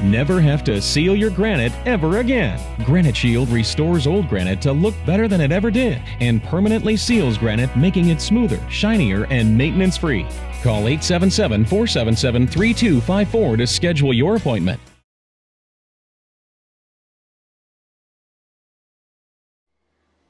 never have to seal your granite ever again. Granite Shield restores old granite to look better than it ever did and permanently seals granite, making it smoother, shinier, and maintenance-free. Call 877-477-3254 to schedule your appointment.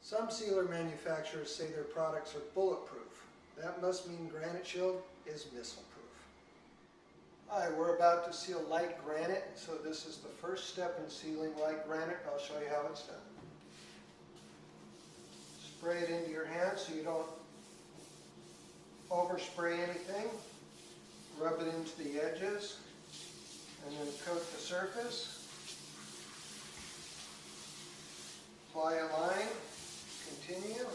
Some sealer manufacturers say their products are bulletproof. That must mean Granite Shield is missile-proof. Hi, we're about to seal light granite, so this is the first step in sealing light granite. I'll show you how it's done. Spray it into your hand so you don't overspray anything. Rub it into the edges and then coat the surface. Apply a line. Continue.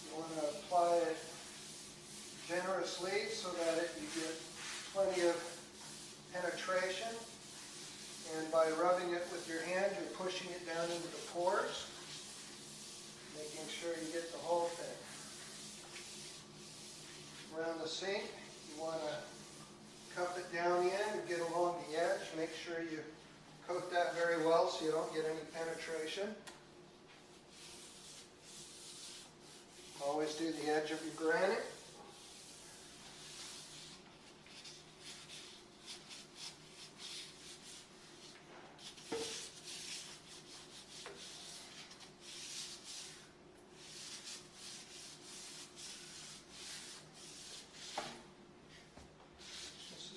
You want to apply it generously so that you get plenty of penetration, and by rubbing it with your hand you're pushing it down into the pores, making sure you get the whole thing. Around the sink, you want to cup it down the end and get along the edge. Make sure you coat that very well so you don't get any penetration. Always do the edge of your granite.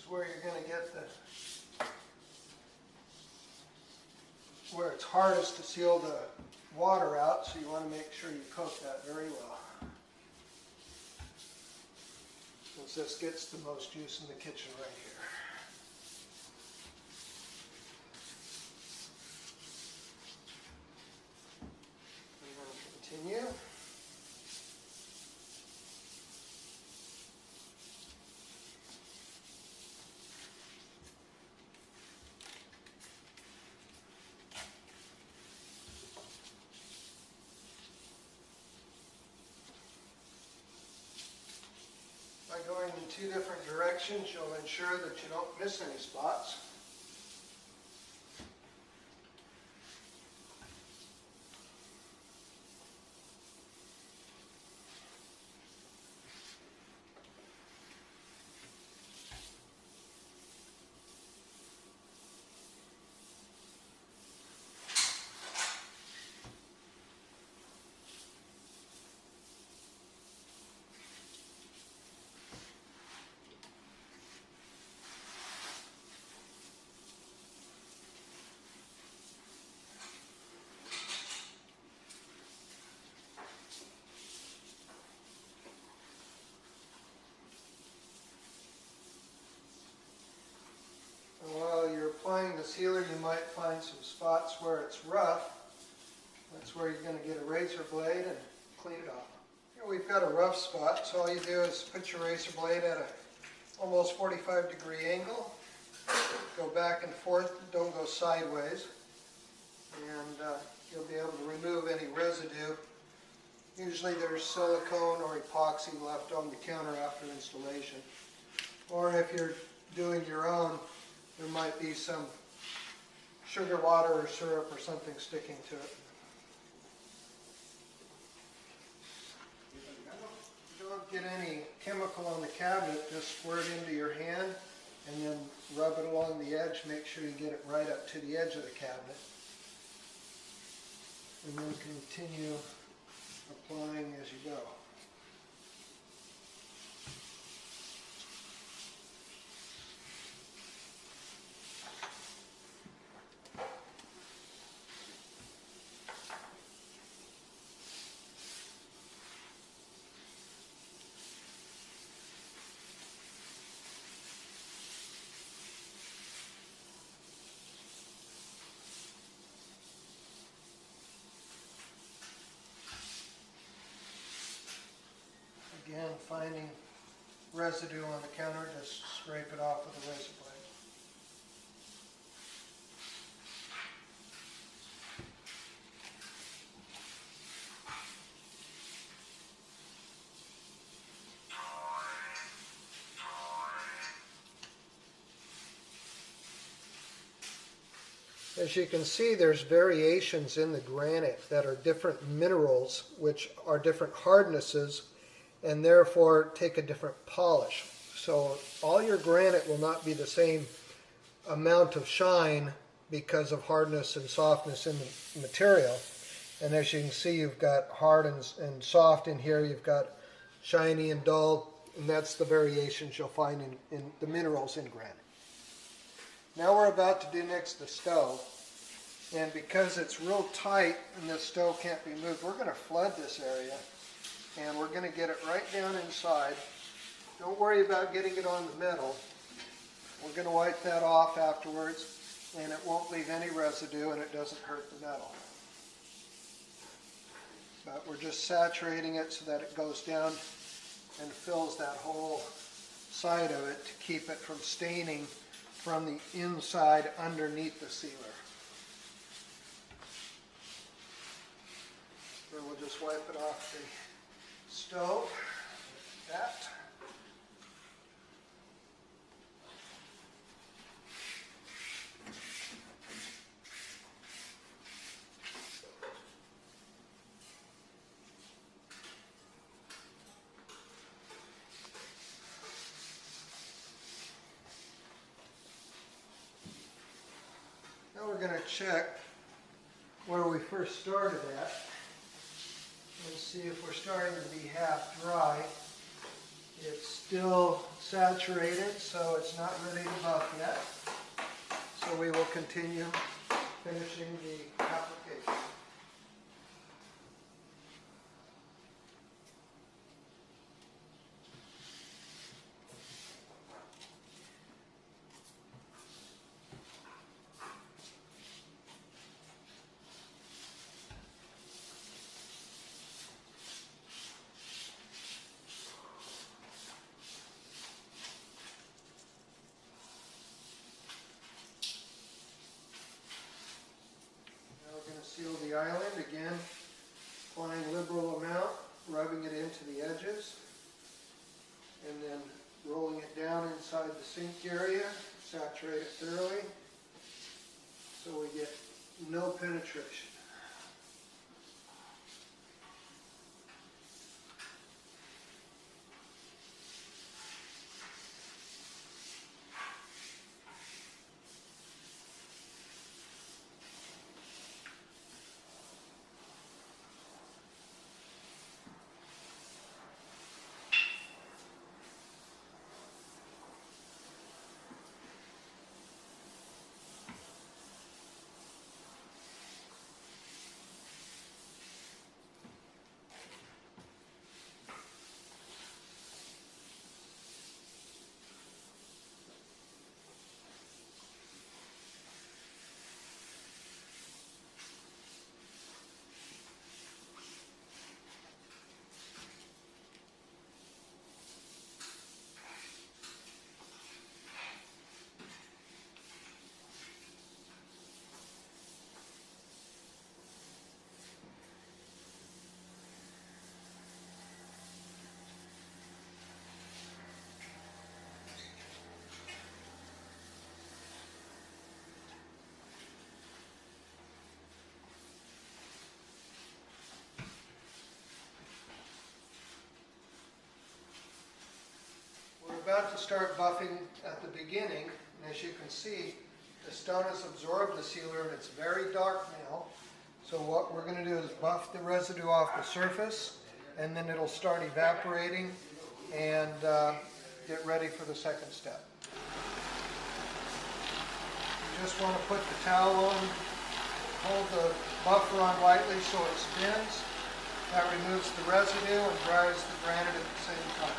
Where you're going to get where it's hardest to seal the water out, so you want to make sure you coat that very well. Since this gets the most use in the kitchen right here. I'm going to continue. By going in two different directions, you'll ensure that you don't miss any spots. Applying the sealer, you might find some spots where it's rough. That's where you're going to get a razor blade and clean it off. Here we've got a rough spot, so all you do is put your razor blade at a almost 45-degree angle. Go back and forth, don't go sideways, and you'll be able to remove any residue. Usually there's silicone or epoxy left on the counter after installation. Or if you're doing your own, there might be some sugar water or syrup or something sticking to it. If you don't get any chemical on the cabinet, just squirt it into your hand and then rub it along the edge. Make sure you get it right up to the edge of the cabinet. And then continue applying as you go. Again, finding residue on the counter, just scrape it off with a razor blade. As you can see, there's variations in the granite that are different minerals, which are different hardnesses, and therefore take a different polish. So all your granite will not be the same amount of shine because of hardness and softness in the material. And as you can see, you've got hard and soft in here, you've got shiny and dull, and that's the variations you'll find in the minerals in granite. Now we're about to do next the stove, and because it's real tight and this stove can't be moved, we're going to flood this area, and we're going to get it right down inside. Don't worry about getting it on the metal. We're going to wipe that off afterwards, and it won't leave any residue and it doesn't hurt the metal. But we're just saturating it so that it goes down and fills that whole side of it to keep it from staining from the inside underneath the sealer. Then we'll just wipe it off the stove like that. Now we're going to check where we first started at and see if we're starting to be half dry. It's still saturated, so it's not ready to buff yet. So we will continue finishing the application. Seal the island again, applying liberal amount, rubbing it into the edges, and then rolling it down inside the sink area, saturate it thoroughly so we get no penetration. About to start buffing at the beginning, and as you can see, the stone has absorbed the sealer and it's very dark now. So what we're going to do is buff the residue off the surface, and then it'll start evaporating and get ready for the second step. You just want to put the towel on, hold the buffer on lightly so it spins. That removes the residue and dries the granite at the same time.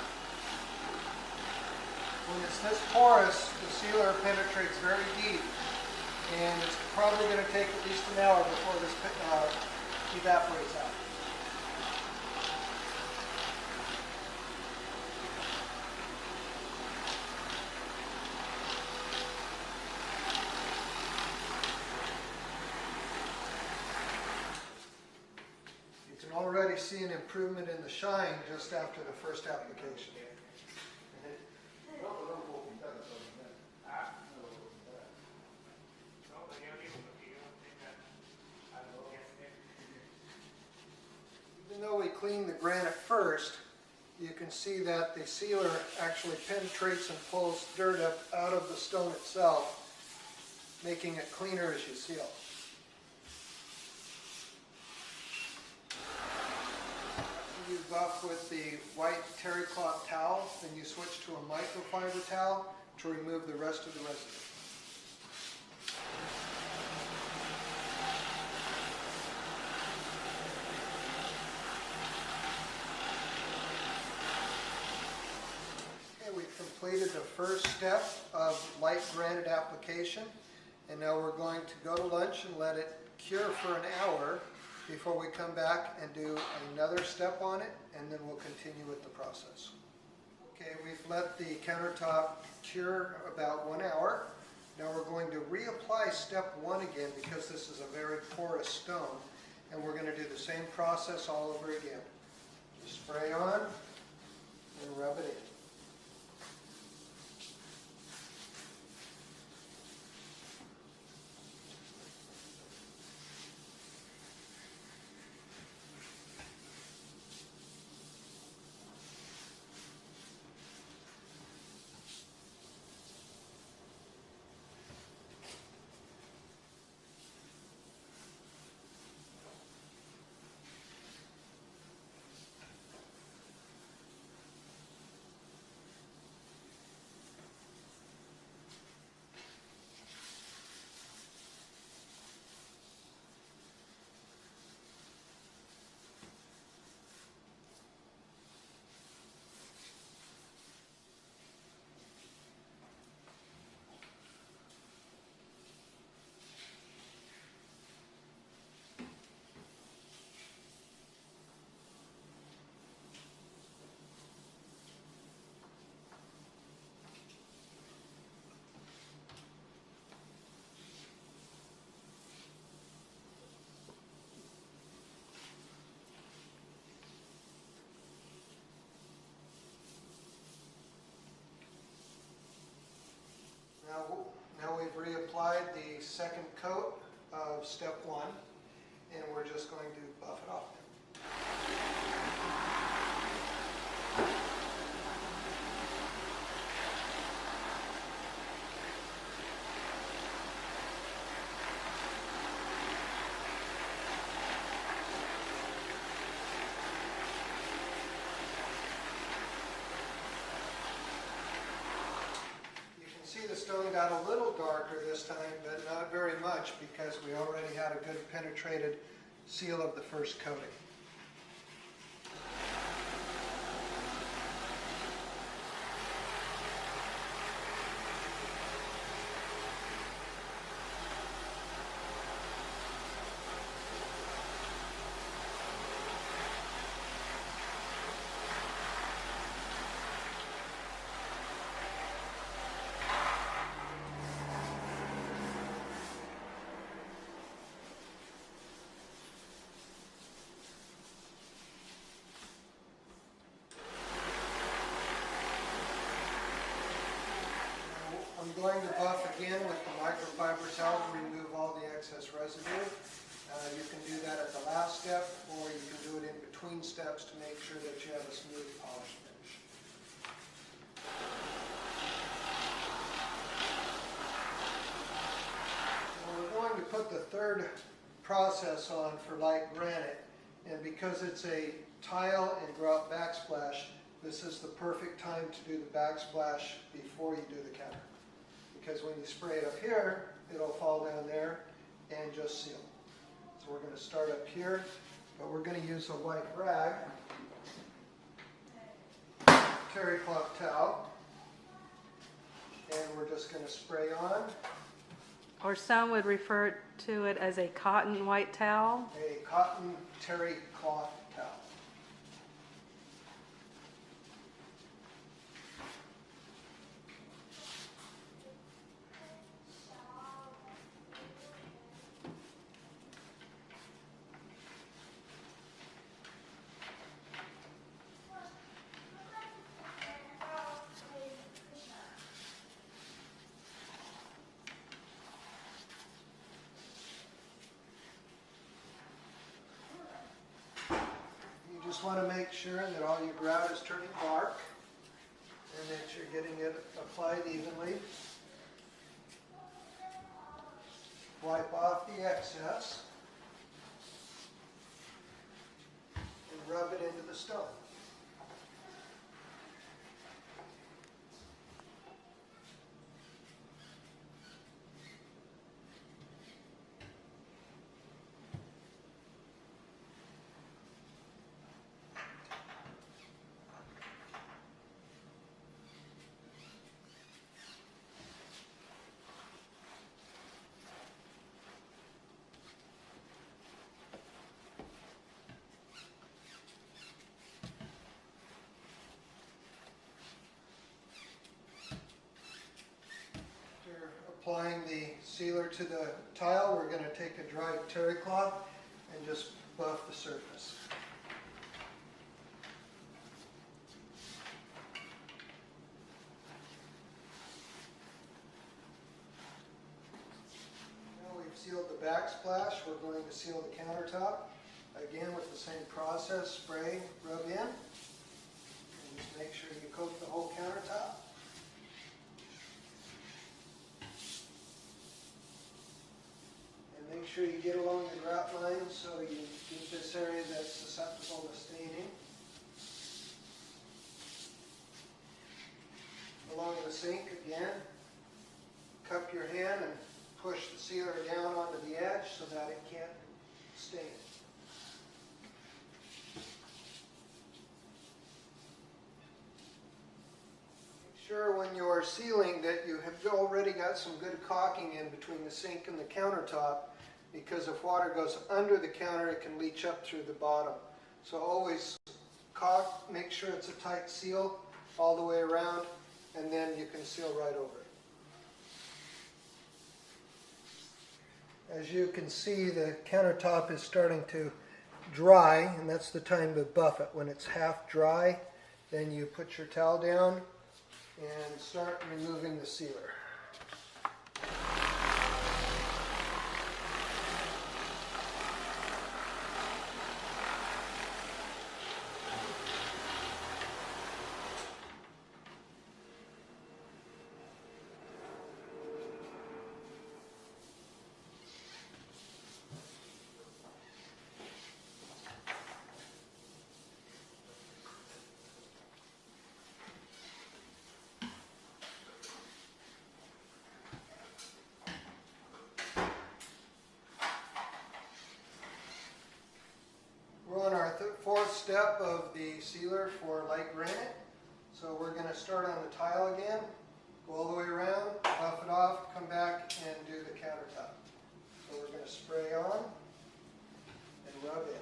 When it's this porous, the sealer penetrates very deep, and it's probably going to take at least an hour before this evaporates out. You can already see an improvement in the shine just after the first application. clean the granite first, you can see that the sealer actually penetrates and pulls dirt up out of the stone itself, making it cleaner as you seal. You buff with the white terry cloth towel, then you switch to a microfiber towel to remove the rest of the residue. We've completed the first step of light granite application, and now we're going to go to lunch and let it cure for an hour before we come back and do another step on it, and then we'll continue with the process. Okay, we've let the countertop cure about 1 hour. Now we're going to reapply step 1 again because this is a very porous stone, and we're going to do the same process all over again. Just spray on and rub it in. Now we've reapplied the second coat of step 1, and we're just going to buff it off. The stone got a little darker this time, but not very much because we already had a good penetrated seal of the first coating. I'm going to buff again with the microfiber towel to remove all the excess residue. You can do that at the last step, or you can do it in between steps to make sure that you have a smooth polish finish. Well, we're going to put the third process on for light granite, and because it's a tile and drop backsplash, this is the perfect time to do the backsplash before you do the counter. Because when you spray it up here, it'll fall down there and just seal. So we're going to start up here, but we're going to use a white rag, terry cloth towel, and we're just going to spray on. Or some would refer to it as a cotton white towel. A cotton terry cloth towel. just want to make sure that all your grout is turning dark and that you're getting it applied evenly. Wipe off the excess and rub it into the stone. Applying the sealer to the tile, we're going to take a dry terry cloth and just buff the surface. Now we've sealed the backsplash, we're going to seal the countertop. Again with the same process, spray, rub in, and just make sure you coat the whole countertop. Make sure you get along the grout line so you get this area that's susceptible to staining. Along the sink again, cup your hand and push the sealer down onto the edge so that it can't stain. Make sure when you're sealing that you have already got some good caulking in between the sink and the countertop, because if water goes under the counter, it can leach up through the bottom. So always caulk, make sure it's a tight seal all the way around, and then you can seal right over it. As you can see, the countertop is starting to dry, and that's the time to buff it. When it's half dry, then you put your towel down and start removing the sealer. We're on our fourth step of the sealer for light granite. So we're going to start on the tile again, go all the way around, buff it off, come back and do the countertop. So we're going to spray on and rub in.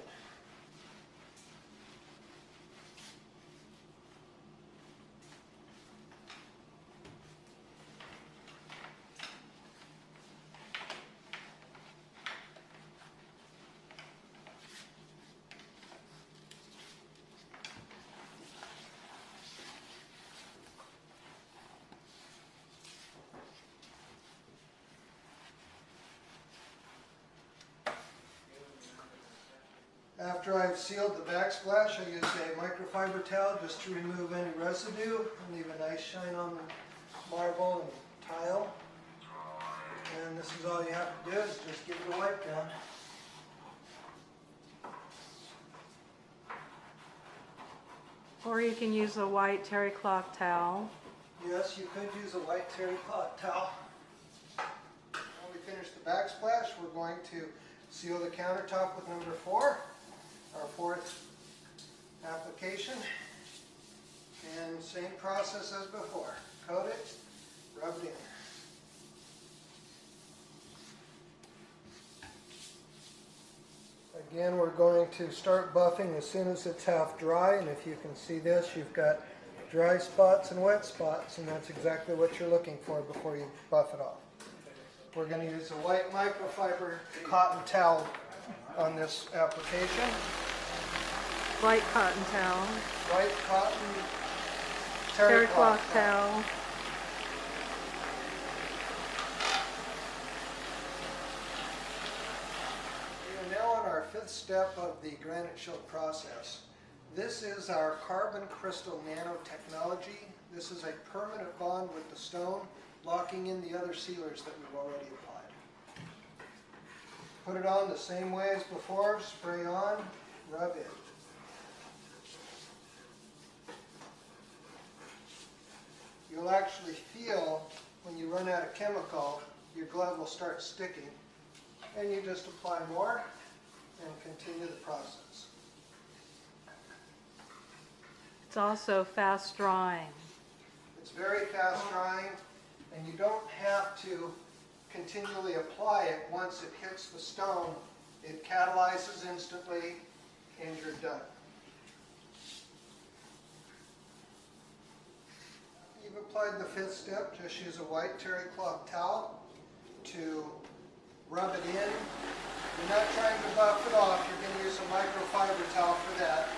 After I've sealed the backsplash, I use a microfiber towel just to remove any residue and leave a nice shine on the marble and tile. And this is all you have to do is just give it a wipe down. Or you can use a white terry cloth towel. Yes, you could use a white terry cloth towel. When we finish the backsplash, we're going to seal the countertop with number 4. Our fourth application, and same process as before. Coat it, rub it in. Again, we're going to start buffing as soon as it's half dry, and if you can see this, you've got dry spots and wet spots, and that's exactly what you're looking for before you buff it off. We're going to use a white microfiber cotton towel on this application. White cotton towel. White cotton Terry cloth towel. We are now on our 5th step of the Granite Shield process. This is our carbon crystal nanotechnology. This is a permanent bond with the stone, locking in the other sealers that we've already applied. Put it on the same way as before, spray on, rub in. You'll actually feel when you run out of chemical, your glove will start sticking, and you just apply more and continue the process. It's also fast drying. It's very fast drying, and you don't have to continually apply it once it hits the stone. It catalyzes instantly, and you're done. You've applied the fifth step. Just use a white terry cloth towel to rub it in. You're not trying to buff it off. You're going to use a microfiber towel for that.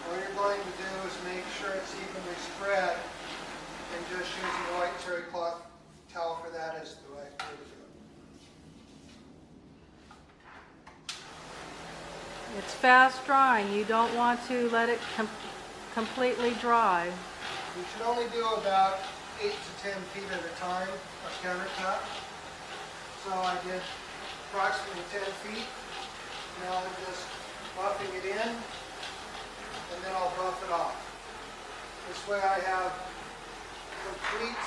All you're going to do is make sure it's evenly spread, and just using a white terry cloth towel for that is the right way to do it. It's fast drying. You don't want to let it completely dry. You should only do about 8 to 10 feet at a time of countertop. So I did approximately 10 feet. Now I'm just buffing it in, and then I'll buff it off. This way I have complete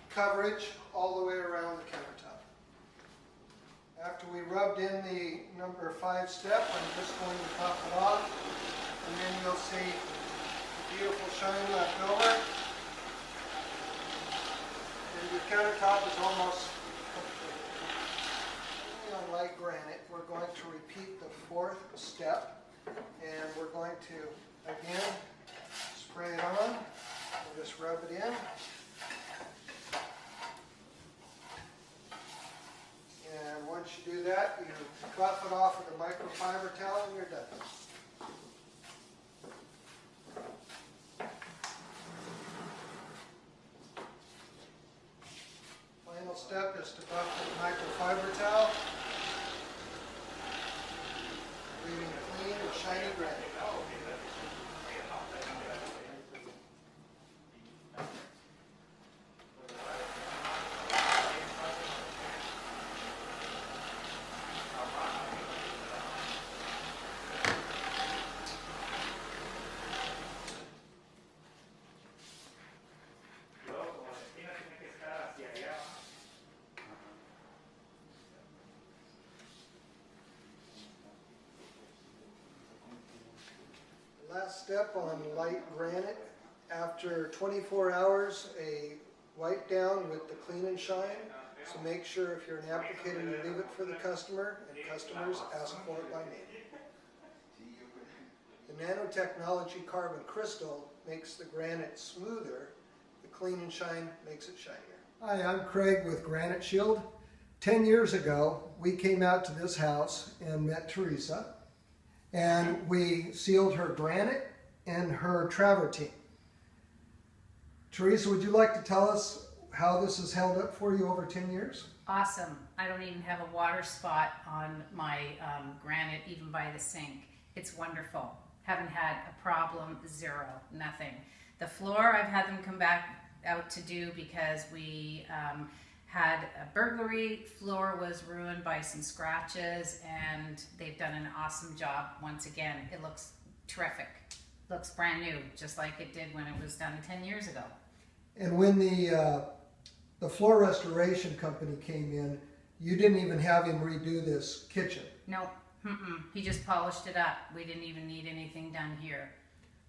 coverage all the way around the countertop. After we rubbed in the number 5 step, I'm just going to buff it off, and then you'll see the beautiful shine left over. And your countertop is almost complete. On light granite, we're going to repeat the 4th step, and we're going to again spray it on and just rub it in. And once you do that, you buff it off with a microfiber towel and you're done. Final step is to buff with a microfiber towel, leaving clean and shiny granite. Last step on light granite. After 24 hours, a wipe down with the clean and shine. So make sure if you're an applicator, you leave it for the customer, and customers ask for it by name. The nanotechnology carbon crystal makes the granite smoother. The clean and shine makes it shinier. Hi, I'm Craig with Granite Shield. 10 years ago, we came out to this house and met Teresa. And we sealed her granite and her travertine. Teresa, would you like to tell us how this has held up for you over 10 years? Awesome. I don't even have a water spot on my granite, even by the sink. It's wonderful. Haven't had a problem, zero, nothing. The floor, I've had them come back out to do because we had a burglary. Floor was ruined by some scratches, and they've done an awesome job once again. It looks terrific. Looks brand new, just like it did when it was done 10 years ago. And when the floor restoration company came in, you didn't even have him redo this kitchen. Nope. He just polished it up. We didn't even need anything done here.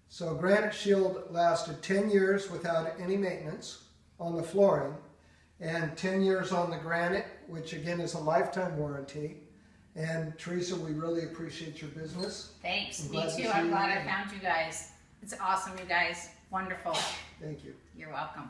So Granite Shield lasted 10 years without any maintenance on the flooring, and 10 years on the granite, which again is a lifetime warranty. And Teresa, we really appreciate your business. Thanks. Me too. I'm glad I found you guys. It's awesome, you guys. Wonderful. Thank you. You're welcome.